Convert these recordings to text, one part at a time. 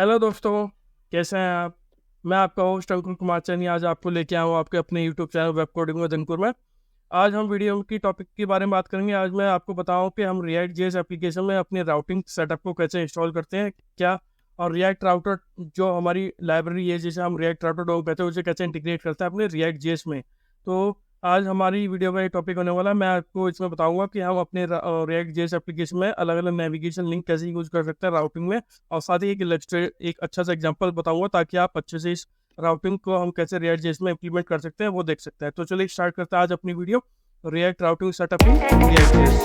Hello दोस्तों, कैसे हैं आप। मैं आपका होस्ट अंकुर कुमार चैनी आज आपको लेके आया हूँ आपके अपने यूट्यूब चैनल वेब कोडिंग में दिनपुर में। आज हम वीडियो की टॉपिक के बारे में बात करेंगे। आज मैं आपको बताऊँ कि हम रिएक्ट जेएस एप्लीकेशन में अपने राउटिंग सेटअप को कैसे इंस्टॉल करते हैं क्या, और रिएक्ट राउटर जो हमारी लाइब्रेरी है जिसे हम रिएक्ट राउटर डॉग कहते हैं उसे कैसे इंटीग्रेट करते हैं अपने रिएक्ट जेएस में। तो आज हमारी वीडियो का ये टॉपिक होने वाला है। मैं आपको इसमें बताऊंगा कि हम अपने रिएक्ट जेएस एप्लीकेशन में अलग अलग नेविगेशन लिंक कैसे यूज कर सकते हैं राउटिंग में, और साथ ही एक अच्छा सा एग्जांपल बताऊंगा ताकि आप अच्छे से इस राउटिंग को हम कैसे रिएक्ट जेएस में इम्प्लीमेंट कर सकते हैं वो देख सकते हैं। तो चलिए स्टार्ट करते हैं आज अपनी video react routing setup in React JS.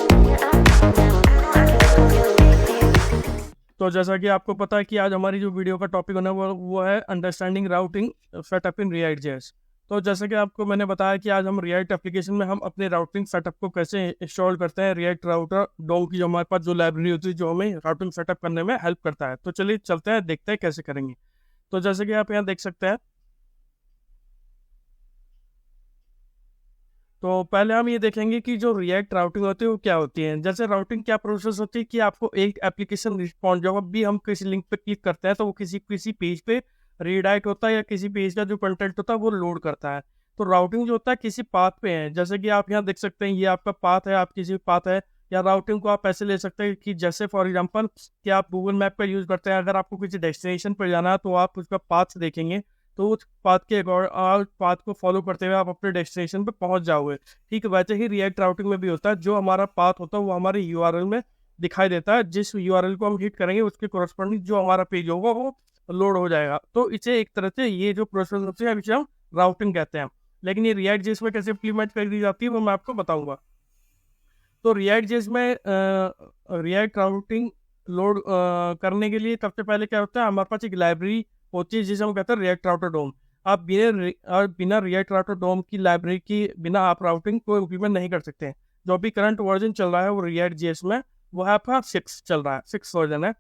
तो जैसा कि आपको पता है कि आज हमारी जो वीडियो का टॉपिक होना है वो है understanding routing setup in React JS. तो जैसे कि आपको मैंने बताया कि आज हम रिएक्ट एप्लीकेशन में हम अपने राउटिंग सेटअप को कैसे इंस्टॉल करते हैं। रिएक्ट राउटर डोम की जो हमारे पास जो लाइब्रेरी होती है जो हमें राउटिंग सेटअप करने में हेल्प करता है। तो चलिए चलते हैं, देखते हैं कैसे करेंगे। तो जैसे कि आप यहाँ देख सकते हैं, तो पहले हम ये देखेंगे कि जो रिएक्ट राउटिंग होती है वो क्या होती है। जैसे राउटिंग क्या प्रोसेस होती है कि आपको एक एप्लीकेशन रिस्पॉन्स, जब भी हम किसी लिंक पे क्लिक करते हैं तो वो किसी किसी पेज पे रीडायरेक्ट होता है या किसी पेज का जो कंटेंट होता है वो लोड करता है। तो राउटिंग जो होता है किसी पाथ पे है, जैसे कि आप यहाँ देख सकते हैं ये आपका पाथ है, आप किसी पाथ है। या राउटिंग को आप ऐसे ले सकते हैं कि जैसे फॉर एग्जाम्पल कि आप गूगल मैप का यूज करते हैं, अगर आपको किसी डेस्टिनेशन पर जाना है तो आप उसका पाथ देखेंगे, तो उस पाथ के पाथ को फॉलो करते हुए आप अपने डेस्टिनेशन पे पहुंच जाओगे। ठीक वैसे ही रिएक्ट राउटिंग में भी होता है, जो हमारा पाथ होता है वो हमारे यूआरएल में दिखाई देता है। जिस यूआरएल को हम हिट करेंगे उसके कोरस्पॉन्डिंग जो हमारा पेज होगा वो लोड हो जाएगा। तो इसे एक तरह से ये जो प्रोसेस होती है इसे हम राउटिंग कहते हैं। लेकिन ये रिएक्ट जेएस में कैसे इम्प्लीमेंट कर दी जाती है वो मैं आपको बताऊंगा। तो रिएक्ट जेएस में रिएक्ट राउटिंग लोड करने के लिए सबसे पहले क्या होता है, हमारे पास एक लाइब्रेरी होती है जिसे हम कहते हैं रिएक्ट राउटर डोम। आप बिना रिएक्ट राउटर डोम की लाइब्रेरी की बिना आप राउटिंग को इम्प्लीमेंट नहीं कर सकते हैं। जो भी करंट वर्जन चल रहा है वो रिएक्ट जेएस में वो है आपका 6 चल रहा है, 6 वर्जन है।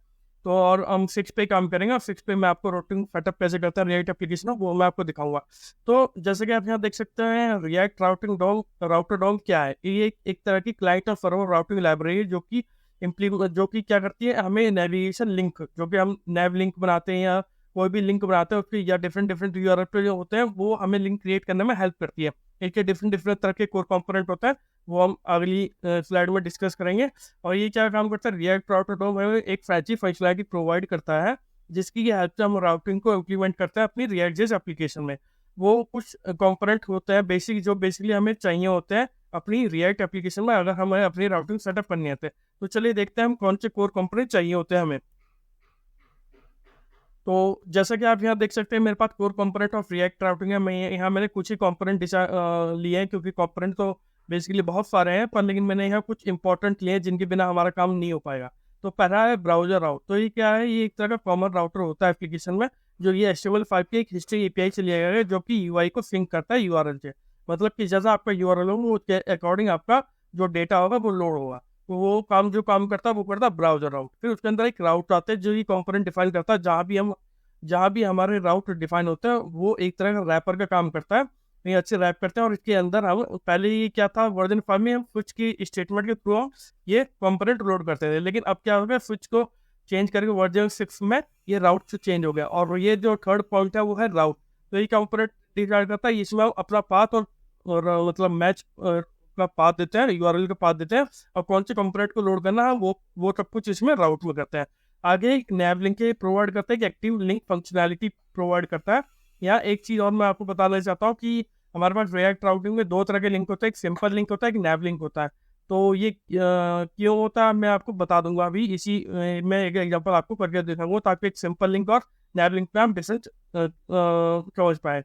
तो और हम 6 पे काम करेंगे और 6 पे मैं आपको राउटिंग सेटअप कैसे करता है रिएक्ट एप्लीकेशन वो मैं आपको दिखाऊंगा। तो जैसे कि आप यहाँ देख सकते हैं रिएक्ट राउटिंग डोम राउटर डोम क्या है, ये एक तरह की क्लाइंट और सर्वर राउटिंग लाइब्रेरी जो कि जो कि क्या करती है, हमें नेविगेशन लिंक जो कि हम नेव लिंक बनाते हैं या कोई भी लिंक बनाते हैं उसके या डिफरेंट डिफरेंट यूआरएल पे जो होते हैं वो हमें लिंक क्रिएट करने में हेल्प करती है। इनके डिफरेंट डिफरेंट तरह के कोर कंपोनेंट होता है, वो हम अगली स्लाइड में डिस्कस करेंगे। और ये क्या काम करता है, रिएक्ट राउटर डोम हमें एक फैची फंक्शनलिटी प्रोवाइड करता है जिसकी हेल्प से हम राउटिंग को इम्प्लीमेंट करते हैं अपनी रिएक्ट जेएस एप्लीकेशन में। वो कुछ कंपोनेंट होते हैं बेसिक जो बेसिकली हमें चाहिए होते हैं अपनी रिएक्ट एप्लीकेशन में अगर हमें अपनी राउटिंग सेटअप करनी है। तो चलिए देखते हैं हम कौन से कोर कंपोनेंट चाहिए होते हैं हमें। तो जैसा कि आप यहाँ देख सकते हैं मेरे पास core component of React routing है। मैं यहाँ मैंने कुछ ही कंपोनेंट लिए हैं क्योंकि कंपोनेंट तो बेसिकली बहुत सारे हैं, पर लेकिन मैंने यहाँ कुछ इंपॉर्टेंट लिए हैं जिनके बिना हमारा काम नहीं हो पाएगा। तो पहला है ब्राउजर राउट। तो ये क्या है, ये एक तरह का कॉमन राउटर होता है एप्लीकेशन में जो ये HTML5 की एक हिस्ट्री एपीआई से लिया गया है जो कि यूआई को सिंक करता है यूआरएल से। मतलब कि जैसा आपका यूआरएल होगा उसके अकॉर्डिंग आपका जो डेटा होगा वो लोड होगा। तो वो काम जो काम करता है वो करता है ब्राउजर राउट। फिर उसके अंदर एक राउट आता है जो ये कंपोनेंट डिफाइन करता है, जहाँ भी हमारे राउट डिफाइन होता है वो एक तरह का रैपर का काम करता है। ये अच्छे रैप करते हैं और इसके अंदर हम पहले ये क्या था वर्जन 5 में हम स्विच की स्टेटमेंट के थ्रू ये कंपोनेंट लोड करते थे, लेकिन अब क्या हो गया स्विच को चेंज करके वर्जन 6 में ये राउट से चेंज हो गया। और ये जो थर्ड पॉइंट है वो है राउट। तो ये कंपोनेंट डिसाइड करता है, इसमें हम अपना पाथ और मतलब मैच का पाथ देते हैं, यूआरएल का पाथ देते हैं और कौन से कंपोनेंट को लोड करना है वो सब कुछ इसमें राउट में करते हैं। आगे एक नैव लिंक प्रोवाइड करता है कि एक्टिव लिंक फंक्शनैलिटी प्रोवाइड करता है। यहाँ एक चीज़ और मैं आपको बताना चाहता हूँ कि हमारे पास रिएक्ट राउटिंग में दो तरह के लिंक होता है, एक सिंपल लिंक होता है, एक नैव लिंक होता है। तो ये क्यों होता है मैं आपको बता दूंगा अभी इसी मैं एक एग्जांपल आपको करके दिखाऊंगा ताकि एक सिंपल लिंक और नैव लिंक में हम डिफरेंस समझ पाए।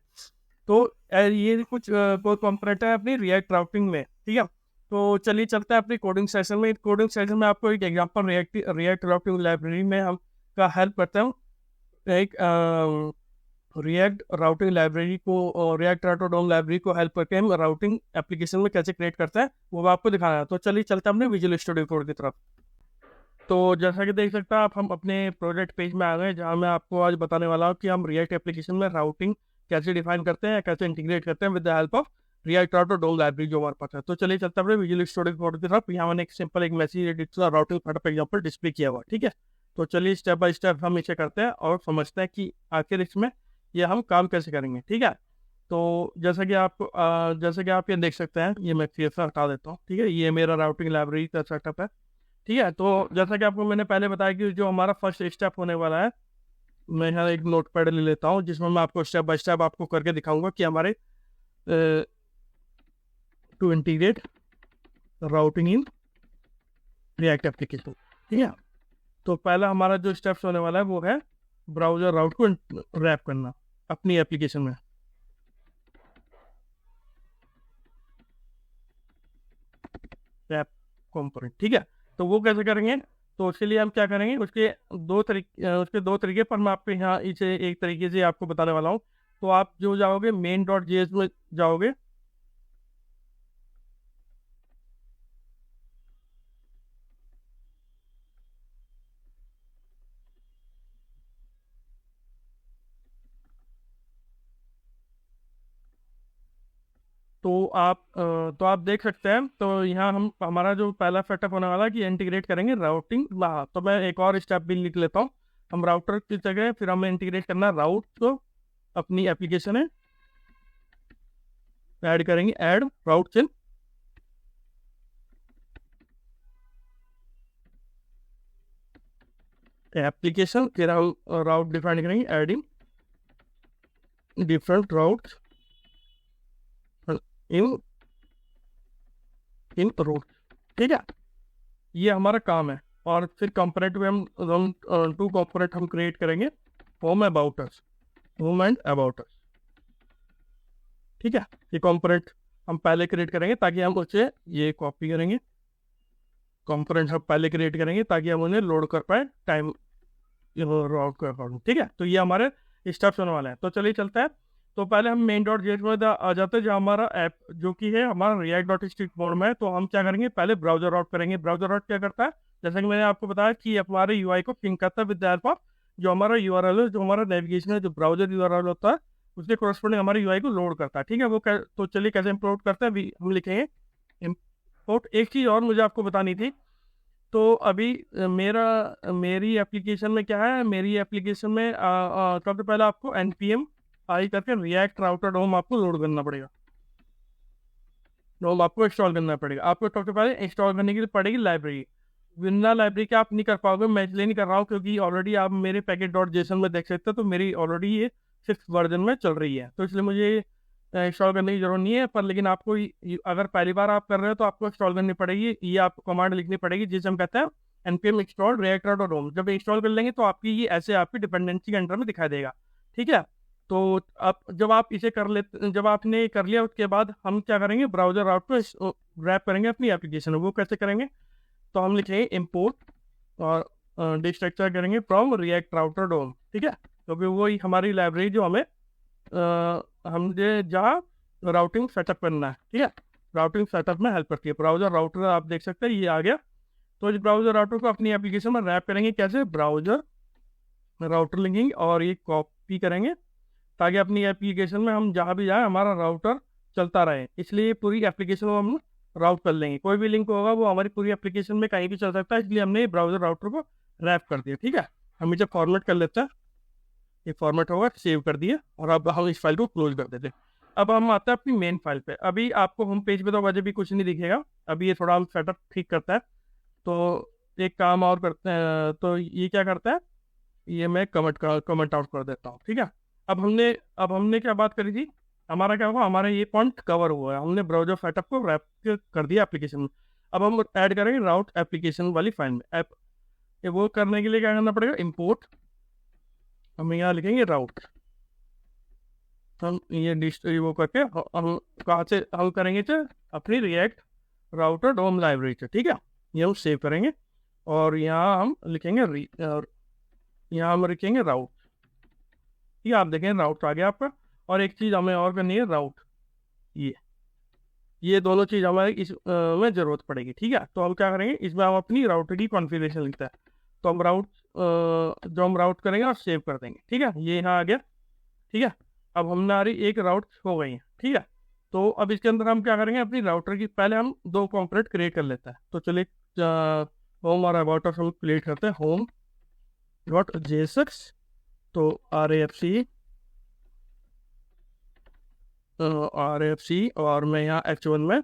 तो ये कुछ कंपोनेंट है अपनी रिएक्ट राउटिंग में, ठीक है। तो चलिए चलते हैं अपनी कोडिंग सेशन में। कोडिंग सेशन में आपको एक एग्जांपल रिएक्ट राउटिंग लाइब्रेरी में हम का हेल्प करता हूँ। एक रिएक्ट राउटिंग लाइब्रेरी को रिएक्ट राउटर डोम लाइब्रेरी को हेल्प करके हम राउटिंग एप्लीकेशन में कैसे क्रिएट करते हैं वो आपको दिखाना है। तो चलिए चलते हैं अपने विजुअल स्टूडियो कोड की तरफ। तो जैसा कि देख सकते हैं आप हम अपने प्रोजेक्ट पेज में आ गए जहाँ मैं आपको आज बताने वाला हूँ कि हम रिएक्ट एप्लीकेशन में राउटिंग कैसे डिफाइन करते हैं, कैसे इंटीग्रेट करते हैं with the help of React router DOM library जो हमारे पास है। तो चलिए चलते हैं अपने विजुअल स्टूडियो कोड की तरफ। यहाँ मैंने एक सिंपल एक message routing setup example display किया हुआ, ठीक है। तो चलिए स्टेप बाय स्टेप हम इसे करते हैं और समझते हैं कि आखिर इसमें ये हम काम कैसे करेंगे। ठीक है, तो जैसा कि आप ये देख सकते हैं, ये मैं फिर से हटा देता हूँ। ठीक है, ये मेरा राउटिंग लाइब्रेरी का सेटअप है। ठीक है, तो जैसा कि आपको मैंने पहले बताया कि जो हमारा फर्स्ट स्टेप होने वाला है, मैं यहाँ एक नोट पैड ले लेता हूँ जिसमें मैं आपको स्टेप बाय स्टेप आपको करके दिखाऊंगा कि हमारे to integrate routing in React application. ठीक है, तो पहला हमारा जो स्टेप्स होने वाला है वो है ब्राउजर राउट को रैप करना अपनी एप्लीकेशन में। Wrap component. ठीक है, तो वो कैसे करेंगे? तो उसके लिए हम क्या करेंगे, उसके दो तरीके पर मैं आपको यहाँ इसे एक तरीके से आपको बताने वाला हूँ। तो आप जो जाओगे main.js में जाओगे, तो आप देख सकते हैं। तो यहाँ हम हमारा जो पहला सेटअप होने वाला है कि इंटीग्रेट करेंगे राउटिंग। तो मैं एक और स्टेप भी लिख लेता हूँ। हम राउटर की जगह फिर हमें इंटीग्रेट करना राउट को अपनी एप्लीकेशन है, ऐड करेंगे, ऐड राउट चिन एप्लीकेशन। फिर हम राउट डिफाइन करेंगे, एडिंग डिफरेंट राउट इन रूट। ठीक है, ये हमारा काम है। और फिर कंपोनेंट में हम टू कंपोनेंट हम क्रिएट करेंगे, home about us, home and about us. ठीक है, ये कंपोनेंट हम पहले क्रिएट करेंगे ताकि हम उसे ये कॉपी करेंगे। कंपोनेंट हम पहले क्रिएट करेंगे ताकि हम उन्हें लोड कर पाए टाइम राउट के अकॉर्डिंग। ठीक है, तो ये हमारे स्टेप्स होने वाले हैं। तो चलिए चलते हैं। तो पहले हम main.js में आ जाते हैं, जो हमारा ऐप जो कि है हमारा react.html मोड में है। तो हम क्या करेंगे, पहले ब्राउजर राउट करेंगे। ब्राउजर राउट क्या करता है, जैसा कि मैंने आपको बताया कि हमारे यूआई को पिंग करता है विद द हेल्प ऑफ जो हमारा यूआरएल है, जो हमारा नेविगेशन है, जो ब्राउजर यूआरएल होता है उसके कोरस्पोंडिंग हमारे यूआई को लोड करता है। ठीक है, तो चलिए कैसे इम्पोर्ट करते हैं, अभी हम लिखेंगे इम्पोर्ट। एक चीज़ और मुझे आपको बतानी थी। तो अभी मेरी एप्लीकेशन में क्या है, मेरी एप्लीकेशन में सबसे पहले आपको npm आई करके रिएक्ट राउटर डोम आपको लोड करना पड़ेगा, डोम आपको इंस्टॉल करना पड़ेगा। आपको सबसे पहले इंस्टॉल करने के लिए पड़ेगी लाइब्रेरी। बिना लाइब्रेरी के आप नहीं कर पाओगे। मैं इसलिए नहीं कर रहा हूँ क्योंकि ऑलरेडी आप मेरे पैकेट.json में देख सकते हो, तो मेरी ऑलरेडी ये 6th वर्जन में चल रही है, तो इसलिए मुझे इंस्टॉल करने की जरूरत नहीं है। पर लेकिन आपको अगर पहली बार आप कर रहे हो तो आपको इंस्टॉल करनी पड़ेगी, ये आपको कमांड लिखनी पड़ेगी जिसे हम कहते हैं npm install react router dom। जब इंस्टॉल कर लेंगे तो आपकी ये ऐसे आपकी डिपेंडेंसी के अंडर में दिखाई देगा। ठीक है, तो आप जब आप इसे कर लेते, जब आपने कर लिया उसके बाद हम क्या करेंगे, ब्राउजर राउट को रैप करेंगे अपनी एप्लीकेशन में। वो कैसे करेंगे, तो हम लिखेंगे इम्पोर्ट और डिस्ट्रक्चर करेंगे फ्रॉम रिएक्ट राउटर डोम। ठीक है, क्योंकि वही हमारी लाइब्रेरी जो हमें हमने जहाँ राउटिंग सेटअप करना है। ठीक है, राउटिंग सेटअप में हेल्प करती है। ब्राउजर राउटर आप देख सकते हैं, ये आ गया। तो इस ब्राउजर राउटर को अपनी एप्लीकेशन में रैप करेंगे। कैसे, ब्राउजर राउटर लिखेंगे और ये कॉपी करेंगे ताकि अपनी एप्लीकेशन में हम जहाँ भी जाए हमारा राउटर चलता रहे। इसलिए पूरी एप्लीकेशन को हम राउट कर लेंगे। कोई भी लिंक होगा वो हमारी पूरी एप्लीकेशन में कहीं भी चल सकता है, इसलिए हमने ब्राउजर राउटर को रैप कर दिया। ठीक है, हम इसे फॉर्मेट कर लेते हैं। ये फॉर्मेट होगा, सेव कर दिया, और अब हम इस फाइल को क्लोज कर देते हैं। अब हम आते हैं अपनी मेन फाइल पे। अभी आपको होम पेज पे तो वजह भी कुछ नहीं दिखेगा, अभी ये थोड़ा हम सेटअप ठीक करता है। तो एक काम और करते हैं, तो ये क्या करता है, ये मैं कमेंट आउट कर देता हूँ। ठीक है, अब हमने क्या बात करी थी, हमारा क्या हुआ, हमारा ये पॉइंट कवर हुआ है, हमने ब्राउजर सेटअप को रैप कर दिया एप्लीकेशन में। अब हम ऐड करेंगे राउट एप्लीकेशन वाली फाइल में ऐप। ये वो करने के लिए क्या करना पड़ेगा, इम्पोर्ट, हम यहाँ लिखेंगे राउट। हम ये वो करके हम कहाँ से हम करेंगे तो अपनी रिएक्ट राउटर डोम लाइब्रेरी से। ठीक है, ये हम सेव करेंगे और यहाँ हम लिखेंगे यहाँ हम लिखेंगे राउट। ठीक है, आप देखें राउट आ गया आपका। और एक चीज़ हमें और करनी है, राउट, ये दोनों चीज़ हमारे इस में ज़रूरत पड़ेगी। ठीक है, तो हम क्या करेंगे, इसमें हम अपनी राउटर की कॉन्फ़िगरेशन लिखते हैं। तो हम जो हम राउट करेंगे और सेव कर देंगे। ठीक है, ये यहाँ आ गया। ठीक है, अब हमारी एक राउट हो गई है। ठीक है, तो अब इसके अंदर हम क्या करेंगे, अपनी राउटर की पहले हम दो कंपोनेंट क्रिएट कर लेते हैं। तो चलिए होम और अबाउट हम क्रिएट करते हैं। होम डॉट JSX, तो RAFC और मैं यहाँ H1 में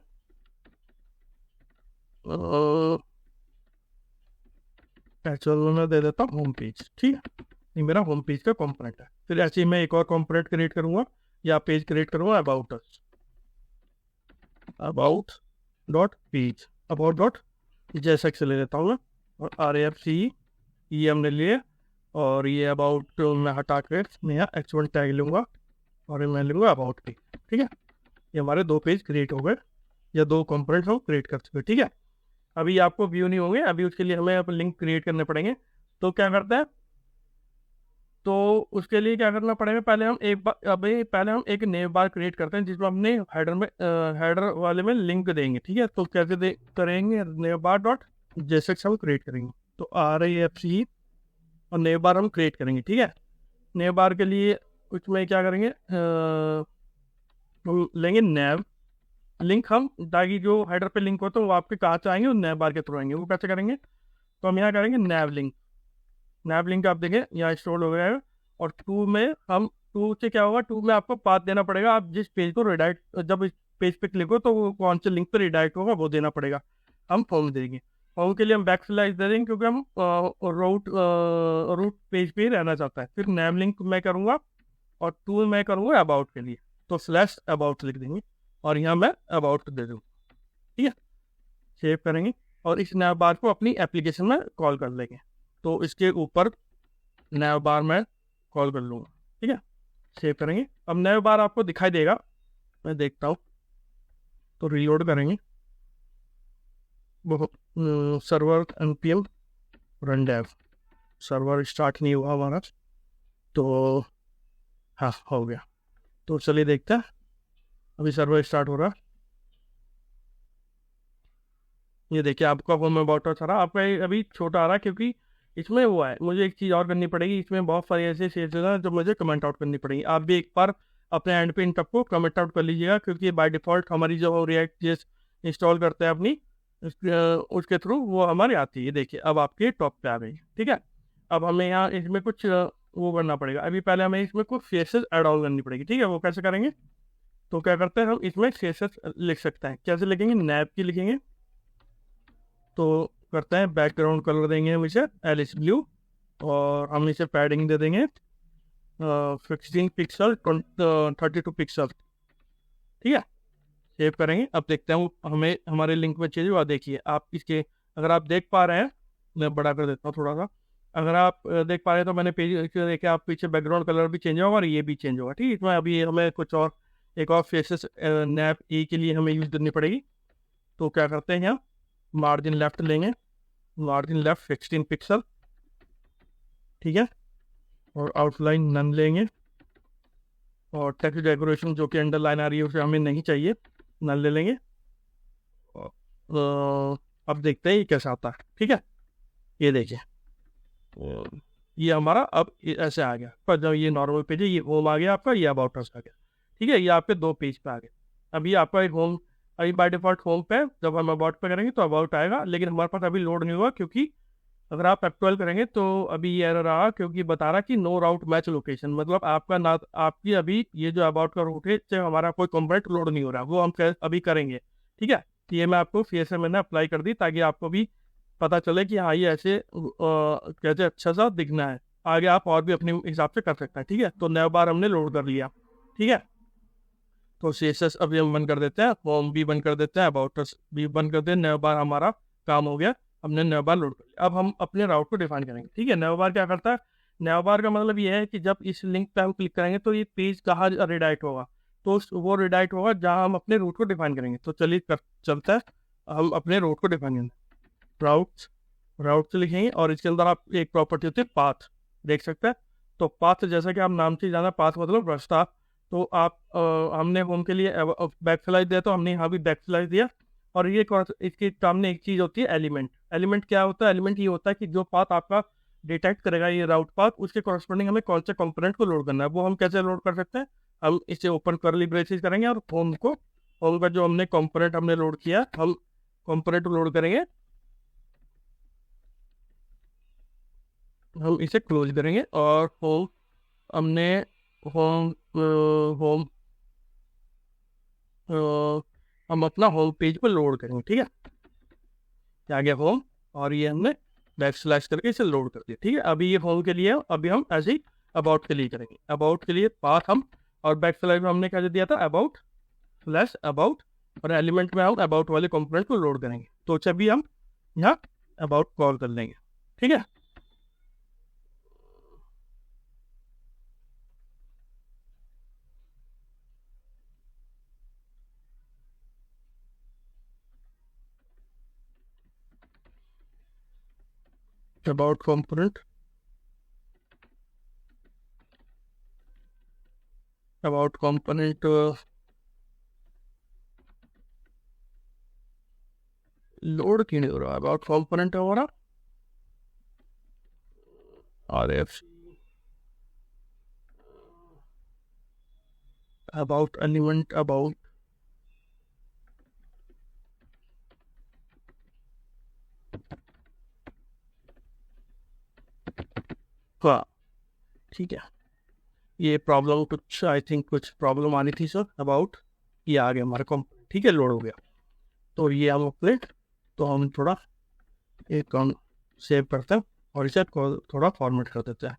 H1 में दे देता हूँ होम पेज। ठीक है, ये मेरा होम पेज का कंपोनेंट है। फिर ऐसे ही मैं एक और कंपोनेंट क्रिएट करूँगा या पेज क्रिएट करूँगा, अबाउट डॉट JSX ले लेता हूँ मैं, और RAFC ये हमने लिए, और ये अबाउट मैं हटा के मैं यहाँ H1 टैग लूँगा और मैं लूँगा अबाउट पेज। ठीक है, ये हमारे दो पेज क्रिएट हो गए या दो कंपोनेंट्स हम क्रिएट कर चुके। ठीक है, अभी आपको व्यू नहीं होंगे, अभी उसके लिए हमें अब लिंक क्रिएट करने पड़ेंगे। तो क्या करते हैं, तो उसके लिए क्या करना पड़ेगा, पहले हम एक नेव बार क्रिएट करते हैं जिसमें हमने हेडर वाले में लिंक देंगे। ठीक है, तो कैसे करेंगे, नेव बार डॉट JSX हम क्रिएट करेंगे, तो RAFC और नेव बार हम क्रिएट करेंगे। ठीक है, नेव बार के लिए उसमें क्या करेंगे, हम लेंगे नेव लिंक, हम ताकि जो हेडर पे लिंक होता है वो आपके कहाँ से आएंगे, वो नेव बार के थ्रू आएंगे। वो कैसे करेंगे, तो हम यहाँ करेंगे नेव लिंक आप देखें यहाँ इंस्टॉल हो गया है। और टू से क्या होगा, टू में आपको पाथ देना पड़ेगा, आप जिस पेज को रिडायरेक्ट, जब इस पेज पे क्लिक हो तो वो कौन से लिंक पे रिडायरेक्ट होगा वो देना पड़ेगा। हम होम देंगे, होम के लिए हम बैकस्लैश दे देंगे क्योंकि हम रूट पेज पे ही रहना चाहता है। फिर नेव लिंक मैं करूँगा और टू मैं करूँगा अबाउट के लिए, तो स्लैश अबाउट लिख देंगे और यहाँ मैं अबाउट दे दूँ। ठीक है, सेव करेंगे और इस नैव बार को अपनी एप्लीकेशन में कॉल कर लेंगे, तो इसके ऊपर नैव बार में कॉल कर लूँगा। ठीक है, सेव करेंगे। अब नैव बार आपको दिखाई देगा, मैं देखता हूँ, तो रीलोड करेंगे, वो server npm run dev, server start नहीं हुआ हमारा, तो हाँ हो गया। तो चलिए देखते हैं, अभी सर्वर स्टार्ट हो रहा है। ये देखिए आपका होम अबाउट आ रहा, आपका अभी छोटा आ रहा है क्योंकि इसमें वो है, मुझे एक चीज़ और करनी पड़ेगी, इसमें बहुत सारी ऐसे चीज़ें हैं जो मुझे कमेंट आउट करनी पड़ेगी। आप भी एक बार अपने एंड पे इन सबको कमेंट आउट कर लीजिएगा, क्योंकि बाय डिफ़ॉल्ट हमारी जो रिएक्ट जेएस इंस्टॉल करते हैं अपनी उसके थ्रू वो हमारी आती है। देखिए अब आपके टॉप पे आ गई। ठीक है, अब हमें यहाँ इसमें कुछ वो करना पड़ेगा, अभी पहले हमें इसमें कुछ फेसेस ऐड ऑन करनी पड़ेगी। ठीक है, वो कैसे करेंगे, तो क्या करते हैं, हम इसमें फेसेस लिख सकते हैं। कैसे लिखेंगे, नैव की लिखेंगे, तो करते हैं बैकग्राउंड कलर देंगे हम इसे एलिस ब्लू, और हम इसे पैडिंग दे देंगे 16 पिक्सल 32 पिक्सल। ठीक है, सेव करेंगे। अब देखते हैं वो हमें हमारे लिंक में चेंज हुआ। देखिए आप इसके, अगर आप देख पा रहे हैं, मैं बड़ा कर देता हूँ थोड़ा सा, अगर आप देख पा रहे हैं तो मैंने पेज देखे, आप पीछे बैकग्राउंड कलर भी चेंज होगा और ये भी चेंज होगा। ठीक है, इसमें अभी हमें कुछ और एक और फेसेस नैप ए के लिए हमें यूज़ करनी पड़ेगी। तो क्या करते हैं, यहाँ मार्जिन लेफ्ट लेंगे, मार्जिन लेफ्ट 16 पिक्सल। ठीक है, और आउटलाइन नन लेंगे, और टेक्स्ट डेकोरेशन जो कि अंडरलाइन आ रही है उसे हमें नहीं चाहिए, नन ले लेंगे। अब देखते हैं ये कैसा आता है। ठीक है, ये देखिए ये हमारा अब ऐसे आ गया, पर जब ये नॉर्मल पेज है, ये होम आ गया आपका, ये अबाउट अस आ गया। ठीक है, ये आपके दो पेज पे आ गए। अभी आपका एक होम, अभी बाय डिफॉल्ट होम पे, जब हम अबाउट पे करेंगे तो अबाउट आएगा, लेकिन हमारे पास अभी लोड नहीं हुआ, क्योंकि अगर आप F12 करेंगे तो अभी ये एरर रहा, क्योंकि बता रहा कि नो राउट मैच लोकेशन, मतलब आपका ना, आपकी अभी ये जो अबाउट का रूट है इससे हमारा कोई कंपोनेंट लोड नहीं हो रहा, वो हम अभी करेंगे। ठीक है, तो ये मैं आपको फिर से मैंने अप्लाई कर दी ताकि आपको भी पता चले कि हाँ ये ऐसे कैसे अच्छा सा दिखना है। आगे आप और भी अपने हिसाब से कर सकते हैं। ठीक है, तो नया बार हमने लोड कर लिया। ठीक है, तो CSS अभी हम बंद कर देते हैं, होम भी बंद कर देते हैं, अबाउट भी बंद कर देते हैं, नया बार हमारा काम हो गया, हमने नया बार लोड कर लिया। अब हम अपने राउट को डिफाइन करेंगे। ठीक है, नया बार क्या करता है, नया बार का मतलब ये है कि जब इस लिंक पे हम क्लिक करेंगे तो ये पेज कहाँ रिडायरेक्ट होगा, तो वो रिडायरेक्ट होगा जहाँ हम अपने रूट को डिफाइन करेंगे। तो चलिए चलता है, हम अपने रूट को डिफाइन करेंगे, राउट से लिखेंगे, और इसके अंदर आप एक प्रॉपर्टी होती है पाथ, देख सकते हैं। तो पाथ जैसा कि आप नाम से जाना, पाथ मतलब रास्ता, तो आप हमने होम के लिए बैक स्लैश दिया, तो हमने यहाँ भी बैक स्लैश दिया। और ये इसके सामने एक चीज़ होती है एलिमेंट क्या होता है, एलिमेंट ये होता है कि जो पाथ आपका डिटेक्ट करेगा ये राउट पाथ, उसके कॉरस्पॉन्डिंग हमें कौन से कंपोनेंट को लोड करना है। वो हम कैसे लोड कर सकते हैं, हम इसे ओपन करली ब्रेसेस करेंगे और होम का जो हमने कंपोनेंट हमने लोड किया, हम कंपोनेंट लोड करेंगे। हम इसे क्लोज करेंगे और होम हमने होम होम हम अपना होम पेज पर लोड करेंगे। ठीक है, आ गया होम और ये हमने बैक स्लैश करके इसे लोड कर दिया। ठीक है, अभी ये होम के लिए है, अभी हम ऐसे ही अबाउट के लिए करेंगे। अबाउट के लिए पाथ हम और बैक स्लैश में हमने क्या दिया था, अबाउट स्लैश अबाउट, और एलिमेंट में हम अबाउट वाले कंपोनेंट को लोड करेंगे। तो अभी हम यहाँ अबाउट कॉल कर लेंगे। ठीक है, about component about component load क्यों नहीं हो रहा? about component है हमारा RF about element about हाँ ठीक है, ये प्रॉब्लम कुछ आई थिंक कुछ प्रॉब्लम आनी थी सर। अबाउट ये आ गया हमारे को, ठीक है, लोड हो गया। तो ये हम अपने तो हम थोड़ा एक सेव करते हैं और इसे थोड़ा फॉर्मेट कर देते हैं।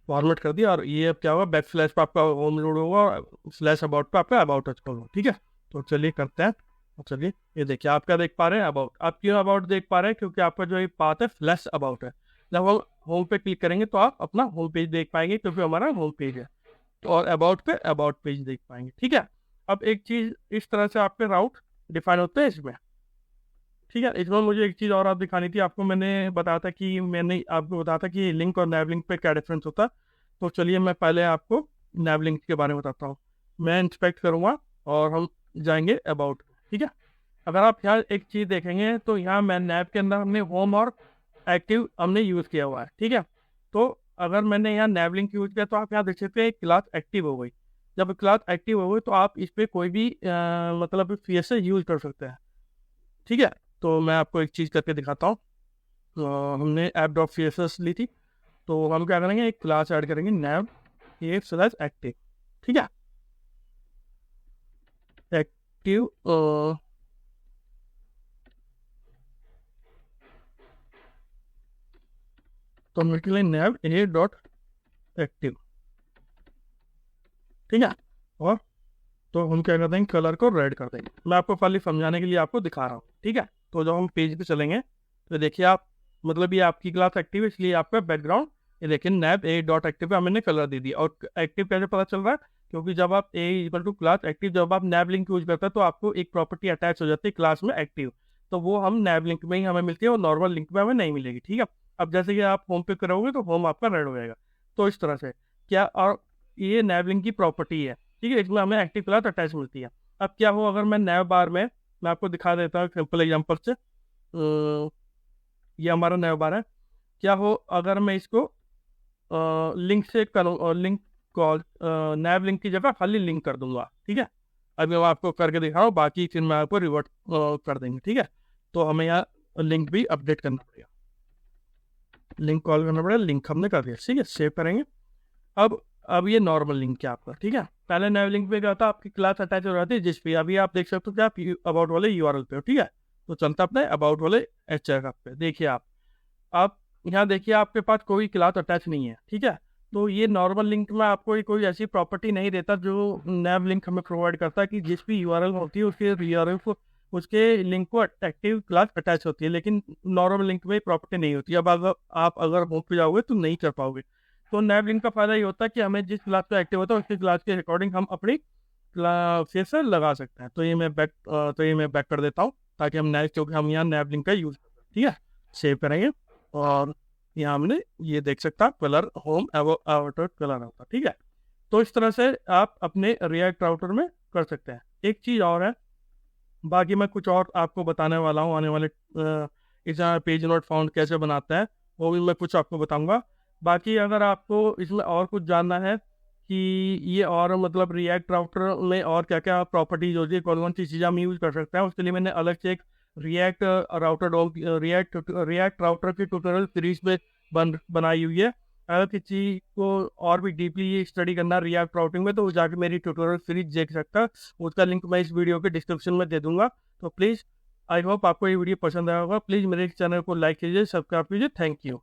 फॉर्मेट कर दिया और ये अब क्या होगा, बैक स्लैश पर आपका होम लोड होगा और स्लैश अबाउट पर आपका अबाउट टच होगा। ठीक है, तो चलिए करते हैं। और चलिए ये देखिए, आप क्या देख पा रहे हैं, अबाउट। आप क्यों अबाउट देख पा रहे हैं? क्योंकि आपका जो ये पाथ है स्लैश अबाउट है। जब हम होम पे क्लिक करेंगे तो आप अपना होम पेज देख पाएंगे, क्योंकि हमारा होम पेज है। और अबाउट पे अबाउट पेज देख पाएंगे। ठीक है, अब एक चीज़ इस तरह से आपके राउट डिफाइन होते हैं इसमें। ठीक है, इसमें मुझे एक चीज़ और आप दिखानी थी आपको। मैंने आपको बताया था कि लिंक और नैव लिंक पे क्या डिफरेंस होता है। तो चलिए मैं पहले आपको नैव लिंक के बारे में बताता हूँ। मैं इंस्पेक्ट करूँगा और हम जाएंगे अबाउट। ठीक है, अगर आप यहाँ एक चीज़ देखेंगे तो यहाँ मैं नैव के अंदर हमने होम और एक्टिव हमने यूज़ किया हुआ है। ठीक है, तो अगर मैंने यहाँ नैव लिंक यूज़ किया तो आप यहाँ देख सकते हैं क्लास एक्टिव हो गई। जब क्लास एक्टिव हो गई तो आप इस पर कोई भी मतलब CSS यूज़ कर सकते हैं। ठीक है, तो मैं आपको एक चीज़ करके दिखाता हूँ। हमने ऐप डॉट CSS ली थी, तो हम क्या करेंगे, एक क्लास ऐड करेंगे नैव ए स्लैश एक्टिव। ठीक है, एक्टिव तो हम लिखेंगे नैव ए डॉट एक्टिव। ठीक है, और तो हम क्या करते हैं, कलर को रेड कर देंगे। मैं आपको खाली समझाने के लिए आपको दिखा रहा हूँ। ठीक है, तो जब हम पेज पे चलेंगे तो देखिए आप, मतलब ये आपकी क्लास एक्टिव है, इसलिए आपका बैकग्राउंड ये देखिए नैब ए डॉट एक्टिव पे हमने कलर दे दिया। और एक्टिव कैसे पता चल रहा है? क्योंकि जब आप ए इक्वल टू क्लास एक्टिव, जब आप नैब लिंक यूज करते हैं तो आपको एक प्रॉपर्टी अटैच हो जाती है क्लास में एक्टिव, तो वो हम नैब लिंक में ही हमें मिलती है और नॉर्मल लिंक में हमें नहीं मिलेगी। ठीक है, अब जैसे कि आप होम पे करोगे तो होम आपका रेड हो जाएगा। तो इस तरह से क्या, और ये नैब लिंक की प्रॉपर्टी है। ठीक है, इसमें हमें एक्टिव क्लास अटैच मिलती है। अब क्या हो, अगर मैं नैव बार में, मैं आपको दिखा देता हूँ सिंपल एग्जांपल से। ये हमारा नैव बार है। क्या हो अगर मैं इसको लिंक से करूँ और लिंक कॉल नैव लिंक की जगह खाली लिंक कर दूंगा। ठीक है, अभी मैं आपको करके दिखा रहा हूँ, बाकी फिर मैं आपको रिवर्ट कर देंगे। ठीक है, तो हमें यहाँ लिंक भी अपडेट करना पड़ेगा, लिंक कॉल करना पड़ेगा। लिंक हमने कर दिया। ठीक है, सेव करेंगे। अब ये नॉर्मल लिंक है आपका। ठीक है, पहले नए लिंक पे क्या था, आपकी क्लास अटैच हो जाती है जिस पे अभी आप देख सकते हो कि आप अबाउट वाले URL पे हो। ठीक है, तो चलता अपने अबाउट वाले HTML पे। देखिए आप यहाँ देखिए आपके पास कोई क्लास अटैच नहीं है। ठीक है, तो ये नॉर्मल लिंक में आपको कोई ऐसी प्रॉपर्टी नहीं देता जो नैव लिंक हमें प्रोवाइड करता है कि जिस भी URL होती है उसके URL को, उसके लिंक को एक्टिव क्लास अटैच होती है, लेकिन नॉर्मल लिंक में प्रॉपर्टी नहीं होती। अब अगर आप होम पे जाओगे तो नहीं कर पाओगे। तो नैव लिंक का फायदा ये होता है कि हमें जिस क्लास का एक्टिव होता है उसकी क्लास के अकॉर्डिंग हम अपनी क्लास से लगा सकते हैं। तो ये मैं बैक कर देता हूँ ताकि हम नैव, क्योंकि हम यहाँ नैव लिंक का यूज़ करते हैं। ठीक है, सेव करेंगे और यहाँ हमने ये देख सकता कलर होम आउटर कलर होता। ठीक है, तो इस तरह से आप अपने रिएक्ट राउटर में कर सकते हैं। एक चीज़ और है, बाकी मैं कुछ और आपको बताने वाला हूँ आने वाले इस पेज नोट फाउंड कैसे बनाते हैं वो भी मैं कुछ आपको बताऊंगा। बाकी अगर आपको इसमें और कुछ जानना है कि ये और मतलब रिएक्ट राउटर में और क्या क्या प्रॉपर्टीज होती है, कौन कौन सी चीज़ें हम यूज़ कर सकते हैं, उसके लिए मैंने अलग से एक रिएक्ट राउटर के ट्यूटोरियल सीरीज में बनाई हुई है। अगर किसी को और भी डीपली स्टडी करना रिएक्ट राउटिंग में तो वो जाके मेरी ट्यूटोरियल सीरीज देख सकता है। उसका लिंक मैं इस वीडियो के डिस्क्रिप्शन में दे दूंगा। तो प्लीज़ आई होप आपको ये वीडियो पसंद आया होगा। प्लीज़ मेरे चैनल को लाइक कीजिए, सब्सक्राइब कीजिए। Thank you.